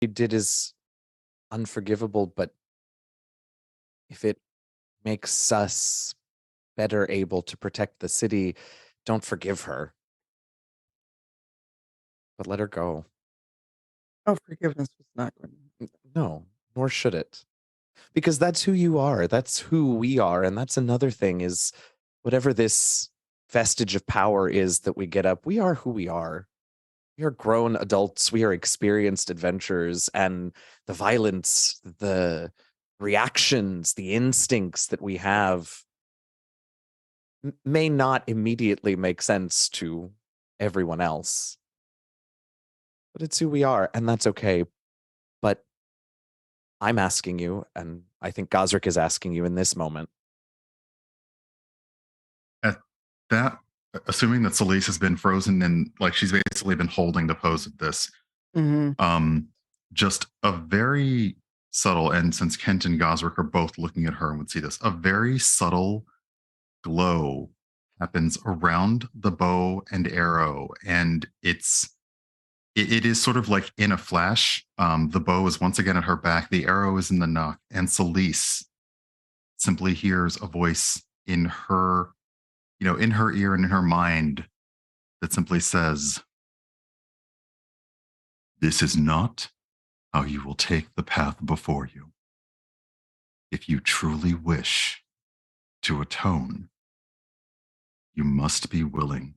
you did is unforgivable, but if it makes us better able to protect the city, don't forgive her. But let her go. Oh, forgiveness was not going to. No, nor should it. Because that's who you are. That's who we are. And that's another thing is whatever this vestige of power is that we get up, we are who we are. We are grown adults. We are experienced adventurers. And the violence, the reactions, the instincts that we have may not immediately make sense to everyone else. But it's who we are, and that's okay. But I'm asking you, and I think Gazrick is asking you in this moment. At that, assuming that Celeste has been frozen and like she's basically been holding the pose of this, just a very subtle, and since Kent and Gosrick are both looking at her and would see this, a very subtle glow happens around the bow and arrow, and it is sort of like in a flash. The bow is once again at her back, the arrow is in the nock, and Celeste simply hears a voice in her, in her ear and in her mind that simply says, "This is not how you will take the path before you. If you truly wish to atone, you must be willing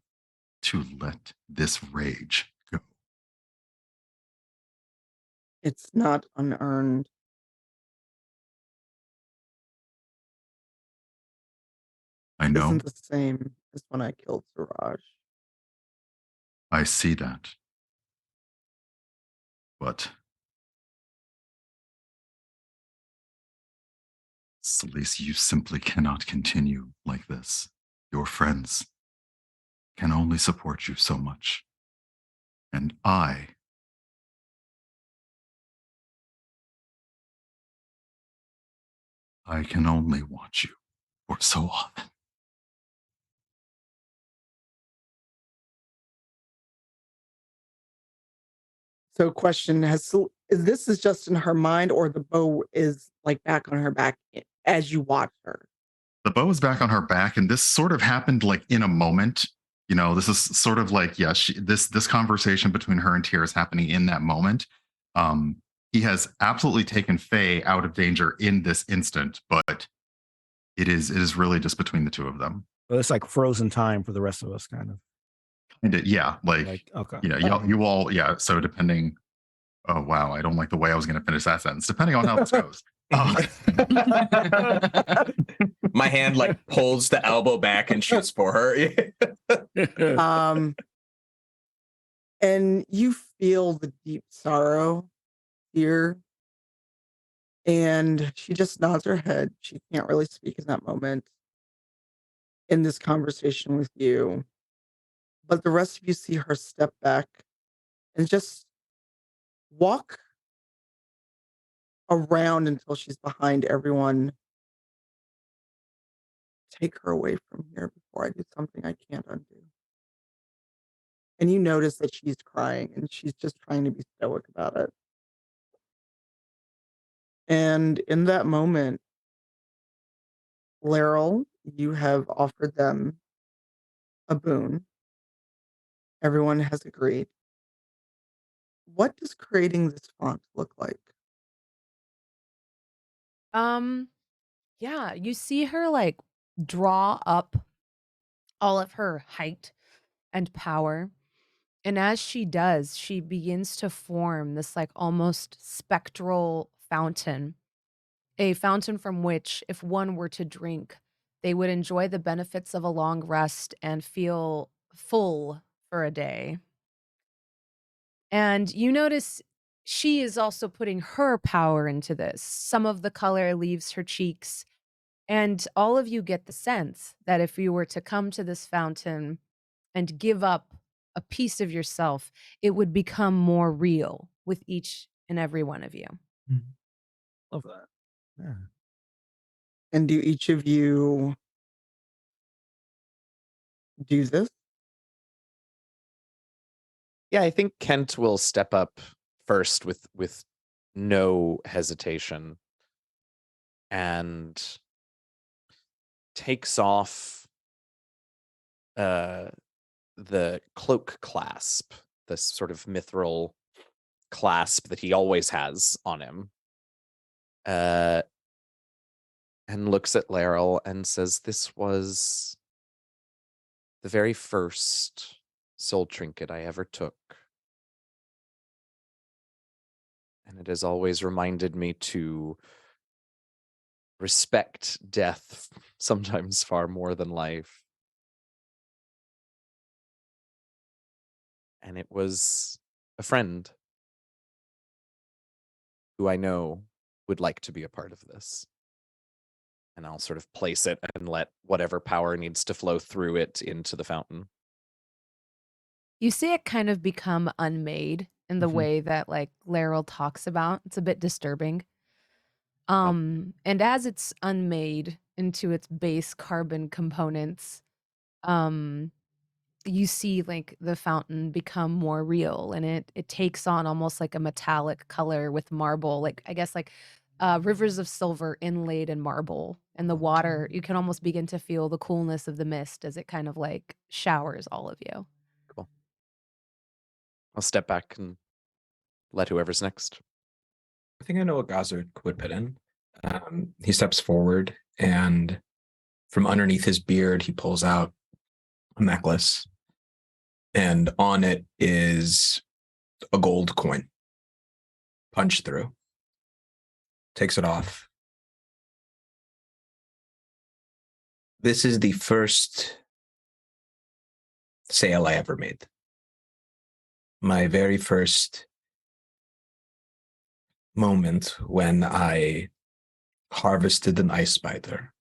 to let this rage go." It's not unearned. I It know, isn't the same as when I killed Siraj. I see that. But Celeste, you simply cannot continue like this. Your friends can only support you so much. And I can only watch you for so often. So, question: is this just in her mind, or the bow is like back on her back as you watch her? The bow is back on her back, and this sort of happened like in a moment. This is sort of like, yeah, this conversation between her and Tyr is happening in that moment. Um, he has absolutely taken Faye out of danger in this instant, but it is really just between the two of them. Well, it's like frozen time for the rest of us, kind of. And yeah, like okay. you all, yeah. So depending, oh wow, I don't like the way I was going to finish that sentence. Depending on how this goes. My hand like pulls the elbow back and shoots for her. And you feel the deep sorrow here. And she just nods her head. She can't really speak in that moment in this conversation with you. But the rest of you see her step back and just walk around until she's behind everyone. Take her away from here before I do something I can't undo. And you notice that she's crying and she's just trying to be stoic about it. And in that moment, Laeral, you have offered them a boon. Everyone has agreed. What does creating this font look like? Yeah, you see her like draw up all of her height and power. And as she does, she begins to form this like almost spectral fountain, a fountain from which, if one were to drink, they would enjoy the benefits of a long rest and feel full for a day. And you notice she is also putting her power into this. Some of the color leaves her cheeks. And all of you get the sense that if you were to come to this fountain and give up a piece of yourself, it would become more real with each and every one of you. Love that. Yeah. And do each of you do this? Yeah, I think Kent will step up first with no hesitation and takes off the cloak clasp, this sort of mithril clasp that he always has on him, and looks at Laeral and says, "This was the very first soul trinket I ever took. And it has always reminded me to respect death, sometimes far more than life." And it was a friend who I know would like to be a part of this. And I'll sort of place it and let whatever power needs to flow through it into the fountain. You see it kind of become unmade in the Mhm. way that like Laeral talks about. It's a bit disturbing. Oh. And as it's unmade into its base carbon components, you see like the fountain become more real, and it takes on almost like a metallic color with marble, like I guess like rivers of silver inlaid in marble, and the water, you can almost begin to feel the coolness of the mist as it kind of like showers all of you. Cool. I'll step back and let whoever's next. I think I know what Gazrick would put in. He steps forward, and from underneath his beard, he pulls out a necklace, and on it is a gold coin punched through. Takes it off. This is the first sale I ever made. My very first moment when I harvested an ice spider,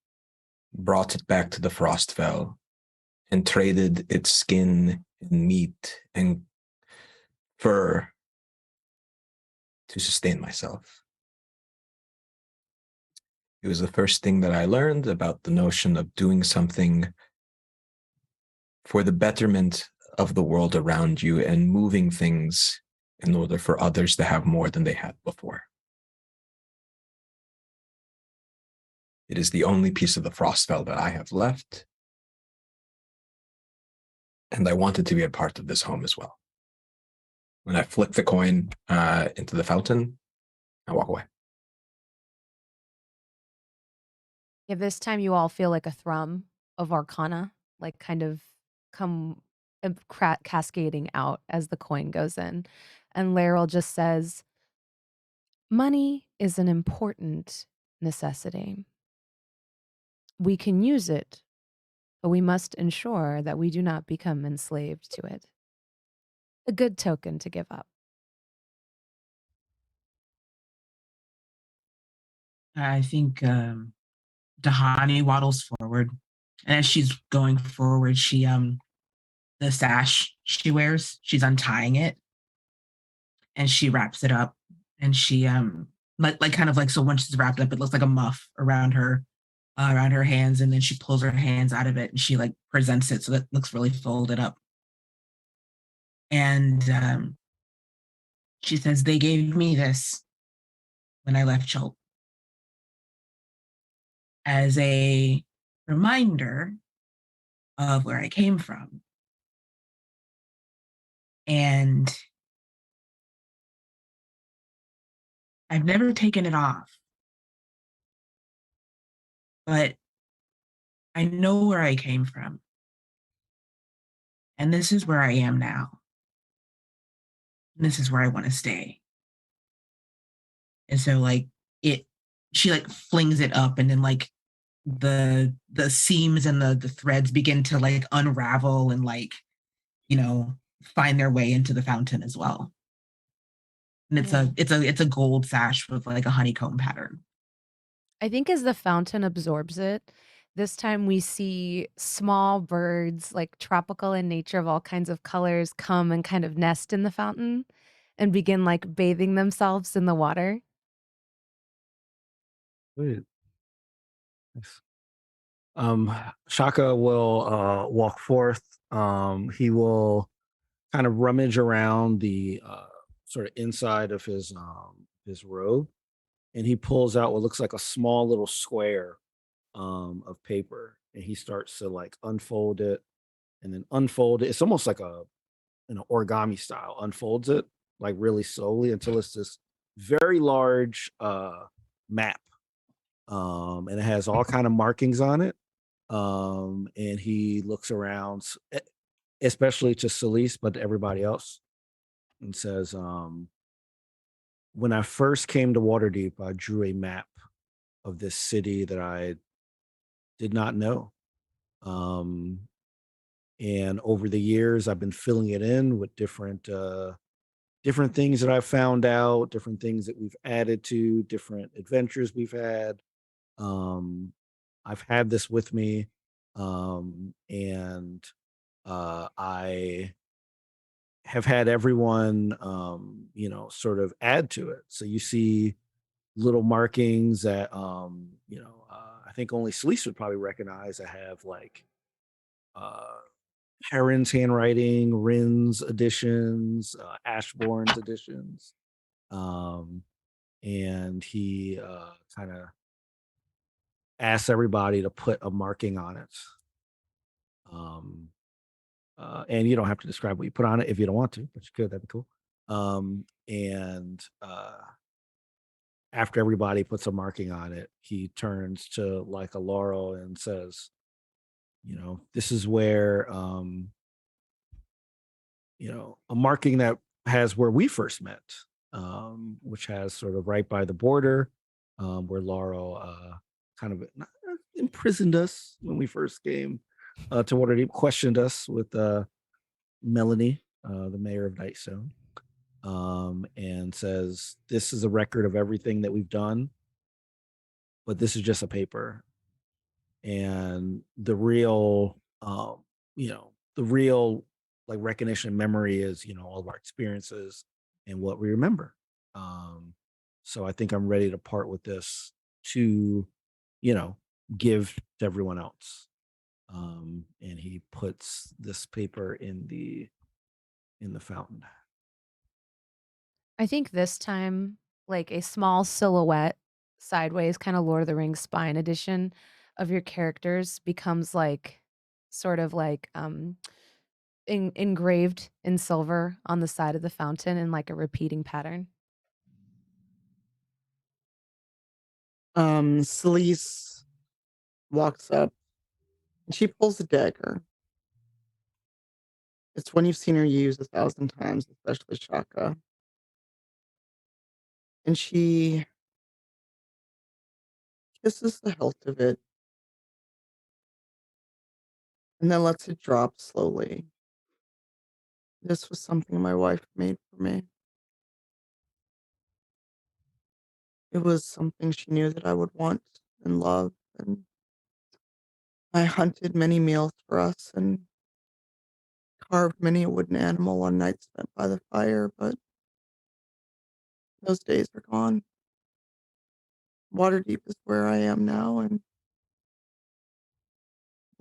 brought it back to the Frostfell, and traded its skin and meat and fur to sustain myself. It was the first thing that I learned about the notion of doing something for the betterment of the world around you and moving things in order for others to have more than they had before. It is the only piece of the Frostfell that I have left, and I wanted to be a part of this home as well. When I flick the coin into the fountain, I walk away. Yeah, this time you all feel like a thrum of arcana, like kind of come cascading out as the coin goes in. And Laeral just says, "Money is an important necessity. We can use it, but we must ensure that we do not become enslaved to it. A good token to give up." I think Hani waddles forward, and as she's going forward, she the sash she wears, she's untying it, and she wraps it up, and she like kind of like, so once it's wrapped up, it looks like a muff around her hands, and then she pulls her hands out of it, and she like presents it so that it looks really folded up, and she says, "They gave me this when I left Chult as a reminder of where I came from. And I've never taken it off, but I know where I came from. And this is where I am now. And this is where I want to stay." And so like she like flings it up, and then like the seams and the threads begin to like unravel and like, find their way into the fountain as well. And it's a gold sash with like a honeycomb pattern. I think as the fountain absorbs it, this time we see small birds, like tropical in nature of all kinds of colors, come and kind of nest in the fountain and begin like bathing themselves in the water. Sweet. Nice. Shaka will walk forth. He will kind of rummage around the sort of inside of his his robe, and he pulls out what looks like a small little square of paper, and he starts to like unfold it and then unfold it. It's almost like a origami style. Unfolds it like really slowly until it's this very large map, and it has all kind of markings on it. And he looks around, especially to Celeste, but to everybody else, and says, when I first came to Waterdeep, I drew a map of this city that I did not know. And over the years, I've been filling it in with different things that I've found out, different things that we've added to, different adventures we've had. I've had this with me, and I have had everyone, sort of add to it. So you see little markings that, I think only Celeste would probably recognize. I have like Heron's handwriting, Rin's editions, Ashbourne's editions. And he kind of asks everybody to put a marking on it. And you don't have to describe what you put on it if you don't want to, but you could. That'd be cool. And after everybody puts a marking on it, he turns to like a Laurel and says, this is where, a marking that has where we first met, which has sort of right by the border, where Laurel kind of imprisoned us when we first came to Waterdeep, questioned us with Melanie, the mayor of Nightstone, and says, this is a record of everything that we've done, but this is just a paper. And the real, the real like recognition and memory is, all of our experiences and what we remember. So I think I'm ready to part with this to, give to everyone else. And he puts this paper in the fountain. I think this time, like a small silhouette, sideways, kind of Lord of the Rings spine edition of your characters becomes like sort of like engraved in silver on the side of the fountain in like a repeating pattern. Celeste walks up and she pulls a dagger. It's one you've seen her use 1,000 times, especially Shaka. And she kisses the hilt of it and then lets it drop slowly. This was something my wife made for me. It was something she knew that I would want and love, and I hunted many meals for us and carved many a wooden animal on nights spent by the fire, but those days are gone. Waterdeep is where I am now, and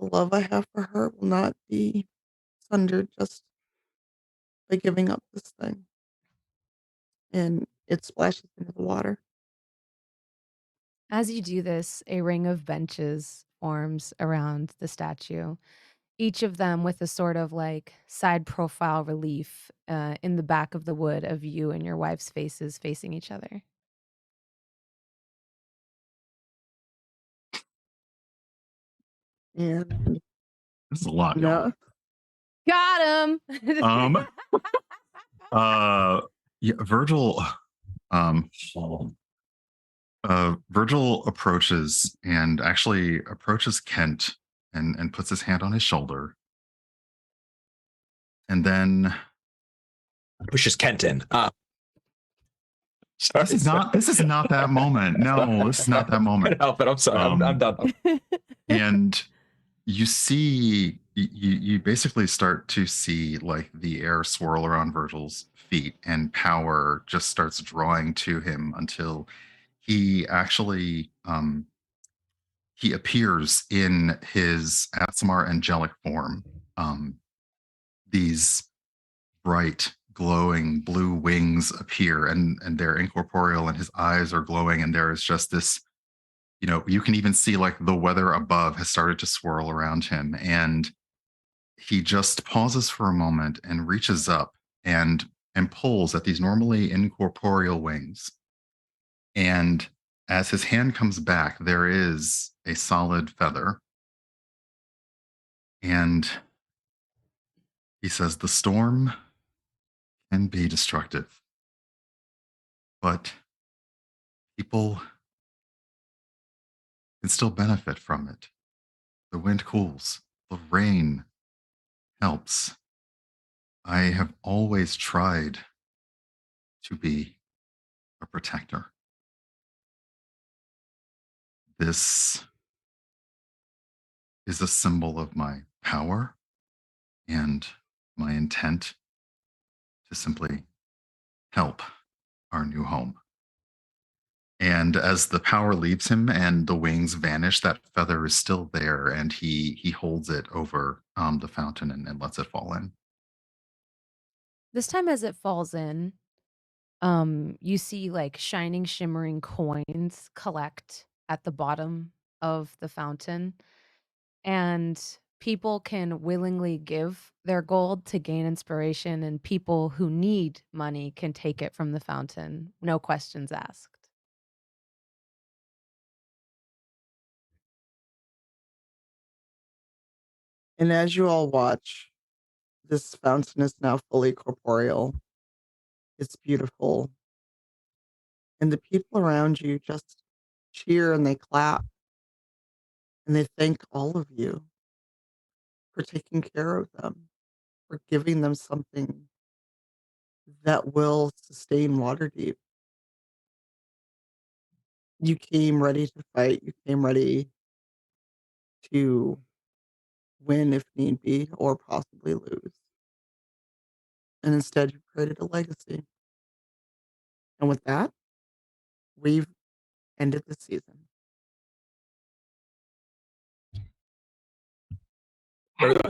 the love I have for her will not be sundered just by giving up this thing. And it splashes into the water. As you do this, a ring of benches forms around the statue, each of them with a sort of like side profile relief in the back of the wood of you and your wife's faces facing each other. And This is a lot, y'all. no, Got him. Yeah, Virgil. Virgil approaches and actually approaches Kent and puts his hand on his shoulder, and then Pushes Kent in. Sorry, this is not that moment. No, this is not that moment. Couldn't help it. I'm sorry. I'm done. And you see, you basically start to see like the air swirl around Virgil's feet, and power just starts drawing to him until he actually he appears in his Aasimar angelic form. These bright glowing blue wings appear, and they're incorporeal, and his eyes are glowing, and there is just this, you can even see like the weather above has started to swirl around him, and he just pauses for a moment and reaches up and pulls at these normally incorporeal wings. And as his hand comes back, there is a solid feather. And he says, the storm can be destructive, but people can still benefit from it. The wind cools, the rain helps. I have always tried to be a protector. This is a symbol of my power and my intent to simply help our new home. And as the power leaves him and the wings vanish, that feather is still there, and he holds it over the fountain and lets it fall in. This time as it falls in, you see like shining, shimmering coins collect at the bottom of the fountain, and people can willingly give their gold to gain inspiration, and people who need money can take it from the fountain, no questions asked. And as you all watch, this fountain is now fully corporeal. It's beautiful. And the people around you just cheer and they clap and they thank all of you for taking care of them, for giving them something that will sustain Waterdeep. You came ready to fight. You came ready to win if need be, or possibly lose. And instead, you created a legacy. And with that, we've ended the season.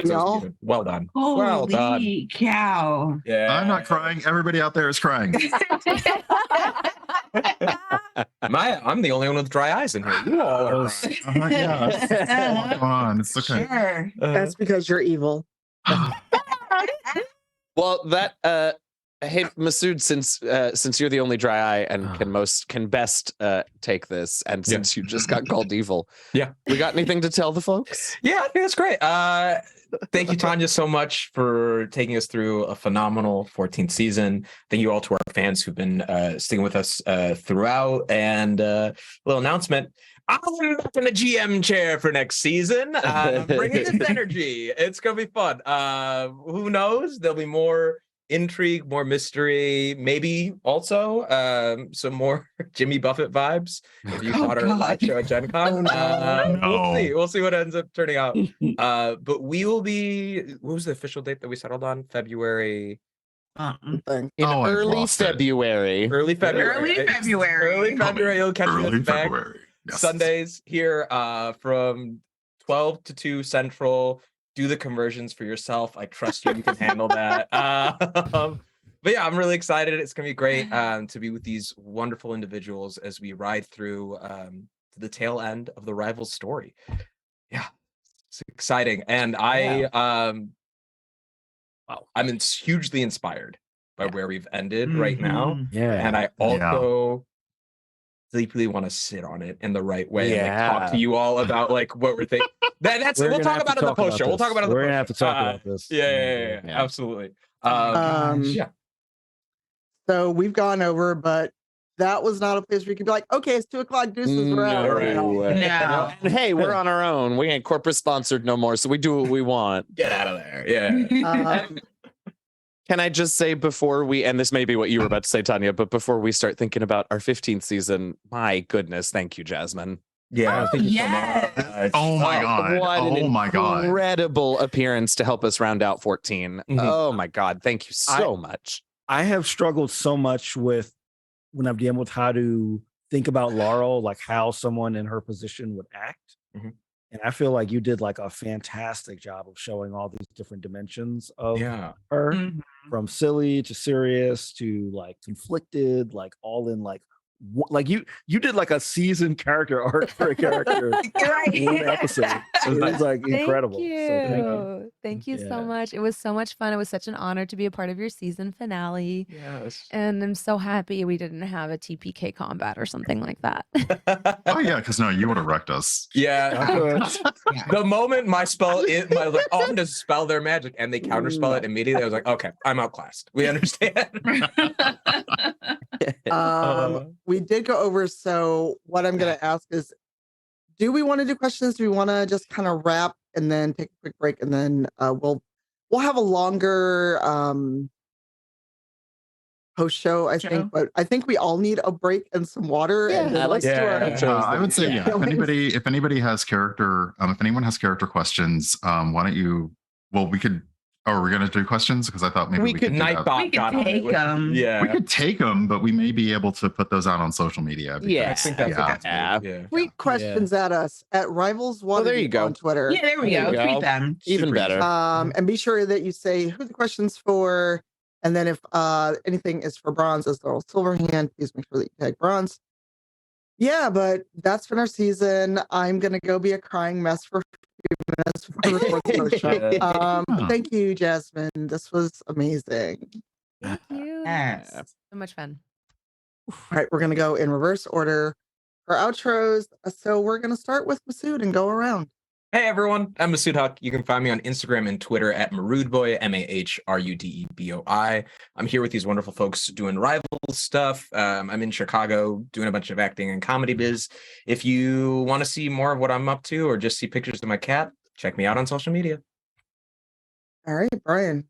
Y'all, Well done. Well done. Holy cow. Yeah. I'm not crying. Everybody out there is crying. I'm the only one with dry eyes in here. You all are crying. Yeah, it's a lot going on. It's okay. Sure. that's because you're evil. Well, that hey Masood, since you're the only dry eye and can best take this, and since you just got called evil, we got anything to tell the folks? Yeah, I think that's great. Thank you, Tanya, so much for taking us through a phenomenal 14th season. Thank you all to our fans who've been sticking with us throughout. And a little announcement. I'm back in the GM chair for next season. Bringing this energy. It's going to be fun. Who knows? There'll be more intrigue, more mystery, maybe also some more Jimmy Buffett vibes. If you caught our live show at Gen Con, we'll see what ends up turning out. But we will be, what was the official date that we settled on? February. Thing. In early February. Early February. Early February. You'll catch us back. Yes. Sundays here from 12 to 2 Central. Do the conversions for yourself. I trust you. You can handle that. But yeah, I'm really excited. It's going to be great to be with these wonderful individuals as we ride through to the tail end of the Rivals story. Yeah, it's exciting. And I'm hugely inspired by where we've ended right now. Yeah. And I also deeply want to sit on it in the right way and like, talk to you all about like what we're thinking. We'll talk about it in the post show. We'll talk about it in the post show. We're gonna have to talk about this. Yeah, absolutely. So we've gone over, but that was not a place where you could be like, okay, it's 2:00, deuces, we're out. No. And hey, we're on our own. We ain't corporate sponsored no more, so we do what we want. Get out of there. Yeah. Can I just say before we, and this may be what you were about to say, Tanya, but before we start thinking about our 15th season, my goodness, thank you, Jasmine. Yeah. Oh, yes. Oh my God. What an incredible appearance to help us round out 14. Oh my God. Thank you so much. I have struggled so much with when I've dealt with how to think about Laeral, like how someone in her position would act. And I feel like you did like a fantastic job of showing all these different dimensions of Yeah. her, Mhm. from silly to serious to like conflicted, like all in like like you did like a season character arc for a character You're right. in one episode. So it was like incredible. Thank So thank you. you. Thank you so Yeah. much. It was so much fun. It was such an honor to be a part of your season finale. Yes. And I'm so happy we didn't have a TPK combat or something like that. Oh yeah, because no, you would have wrecked us. Yeah. Yeah. The moment my spell is, I was like, oh, I'm going to spell their magic. And they counterspell it immediately. I was like, okay, I'm outclassed. We understand. We did go over, so what I'm going to ask is, do we want to do questions? Do we want to just kind of wrap and then take a quick break, and then we'll have a longer post show, I think. But I think we all need a break and some water. And then let's do our. I would say if anybody has character, if anyone has character questions, why don't you? Well, we could. Oh, are we going to do questions? Because I thought maybe we could do that. We could take them. Yeah. We could take them, but we may be able to put those out on social media. Yeah. I think that's Yeah. Tweet questions at us at Rivals Water there you go. on Twitter. Yeah, there we There go. you go. Tweet them. Even Super better. And be sure that you say who the question's for. And then if anything is for Bronze as well as Silverhand, please make sure that you tag Bronze. Yeah, but that's been our season. I'm going to go be a crying mess for a few minutes before the fourth show. Thank you, Jasmine. This was amazing. Thank you. Yes. So much fun. All right, we're going to go in reverse order for outros. So we're going to start with Masood and go around. Hey everyone, I'm Masood Haque. You can find me on Instagram and Twitter at Maroodboy, MAHRUDEBOI. I'm here with these wonderful folks doing rival stuff. I'm in Chicago doing a bunch of acting and comedy biz. If you want to see more of what I'm up to or just see pictures of my cat, check me out on social media. All right, Brian.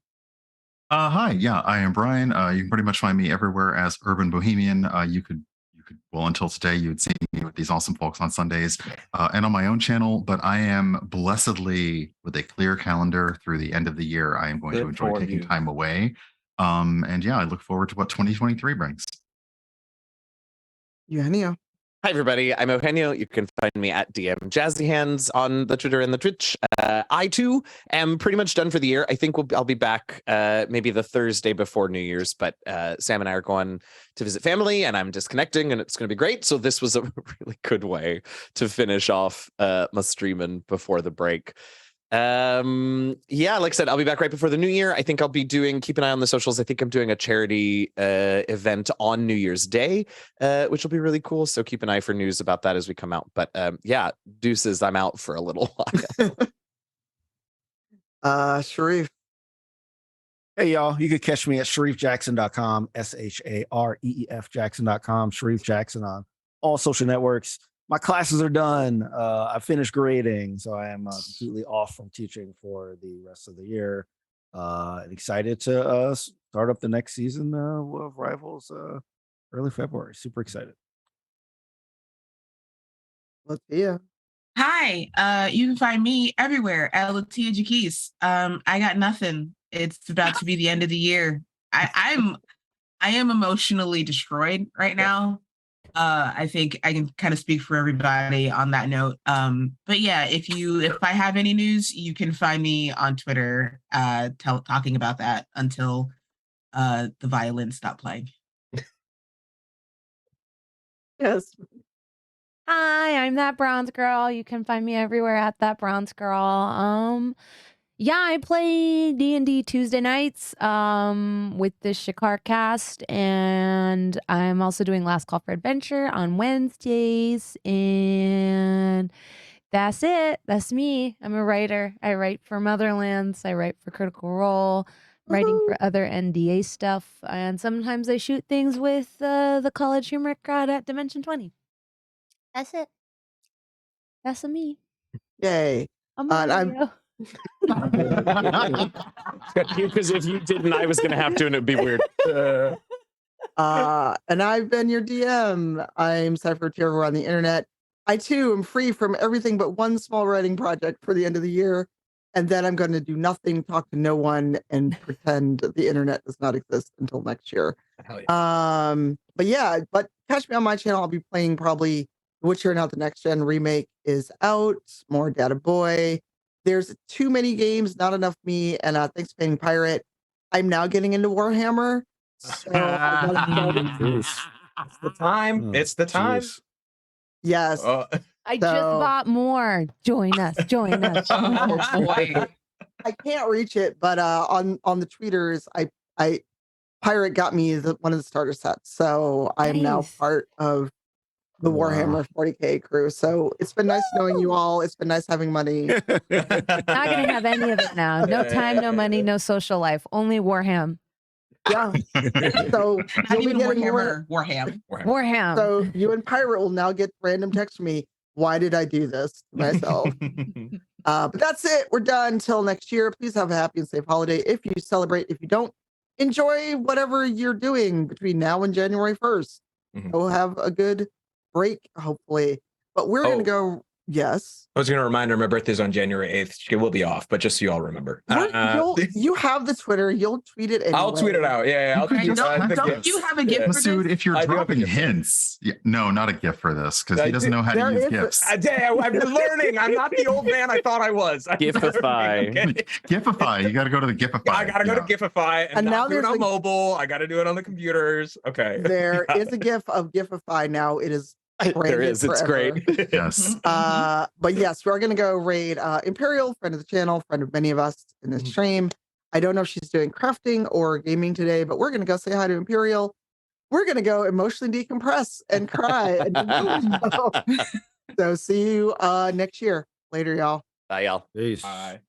Hi, yeah, I am Brian. You can pretty much find me everywhere as Urban Bohemian. You could, well, until today, you would see me with these awesome folks on Sundays and on my own channel. But I am blessedly with a clear calendar through the end of the year. I am going to enjoy taking time away. And yeah, I look forward to what 2023 brings. Eugenio. Hi, everybody. I'm Eugenio. You can find me at DM Jazzy Hands on the Twitter and the Twitch. I, too, am pretty much done for the year. I think I'll be back maybe the Thursday before New Year's, but Sam and I are going to visit family, and I'm disconnecting, and it's going to be great. So this was a really good way to finish off my streaming before the break. Yeah, like I said, I'll be back right before the new year. I think I'll be keep an eye on the socials. I think I'm doing a charity event on New Year's Day, which will be really cool. So keep an eye for news about that as we come out. But yeah, deuces, I'm out for a little while. Shareef. Hey, y'all. You can catch me at ShareefJackson.com, ShareefJackson.com, Shareef Jackson on all social networks. My classes are done. I finished grading, so I am completely off from teaching for the rest of the year. And excited to start up the next season of Rivals early February. Super excited. LaTia. Hi, you can find me everywhere at LaTia Jacquise. I got nothing. It's about to be the end of the year. I am emotionally destroyed right now. I think I can kind of speak for everybody on that note. But yeah, if I have any news, you can find me on Twitter talking about that until the violins stop playing. Yes. Hi, I'm that bronze girl. You can find me everywhere at that bronze girl. Yeah, I play D&D Tuesday nights with the Shakar cast, and I'm also doing Last Call for Adventure on Wednesdays, and that's it. That's me. I'm a writer. I write for Motherlands. I write for Critical Role, writing for other NDA stuff, and sometimes I shoot things with the College Humor crowd at Dimension 20. That's it. That's me. Yay. I'm Mario. Because if you didn't, I was going to have to, and it'd be weird. And I've been your DM. I'm Cypher Tierra on the internet. I too am free from everything but one small writing project for the end of the year. And then I'm going to do nothing, talk to no one, and pretend the internet does not exist until next year. Hell yeah. But catch me on my channel. I'll be playing probably Witcher Not the Next Gen remake is out. More Data Boy. There's too many games, not enough me. And thanks, Painting Pirate. I'm now getting into Warhammer. So I gotta start it. Jeez. It's the time. Oh, It's the time. jeez. Yes. I just So- bought more. Join us. Join us. Oh boy. I can't reach it, but on the tweeters, I Pirate got me one of the starter sets, so I am now Nice. part of the Wow. Warhammer 40K crew. So it's been nice knowing you all. It's been nice having money. Not gonna have any of it now. No time, no money, no social life. Only Warham. Yeah. So Not you'll be even getting Warhammer. Warham. Warham. So you and Pirate will now get random text from me. Why did I do this to myself? But that's it. We're done until next year. Please have a happy and safe holiday. If you celebrate, if you don't, enjoy whatever you're doing between now and January 1st. Mhm. Go have a good break, hopefully. But we're going to go. Yes. I was going to remind her my birthday's on January 8th. She will be off, but just so you all remember. You have the Twitter. You'll tweet it anyway. I'll tweet it out. Yeah, You I'll could tweet just out the don't gifts. you have a gift for this? Masood, if you're I do have a dropping gift for hints, no, not a gift for this, because I he doesn't do- know how there to use is a- gifts. I've been learning. I'm not the old man I thought I was. I'm Gifify. learning, okay? Gifify, you got to go to the Gifify. I gotta go to Gifify and And now not do it there's on a- mobile. I gotta do it on the computers. Okay. There Yeah. is a GIF of Gifify now. It is There branded is. It's forever. great. Yes. But yes, we're gonna go raid Imperial, friend of the channel, friend of many of us in this stream. I don't know if she's doing crafting or gaming today, but we're gonna go say hi to Imperial. We're gonna go emotionally decompress and cry. So see you next year. Later, y'all. Bye, y'all. Peace. Bye.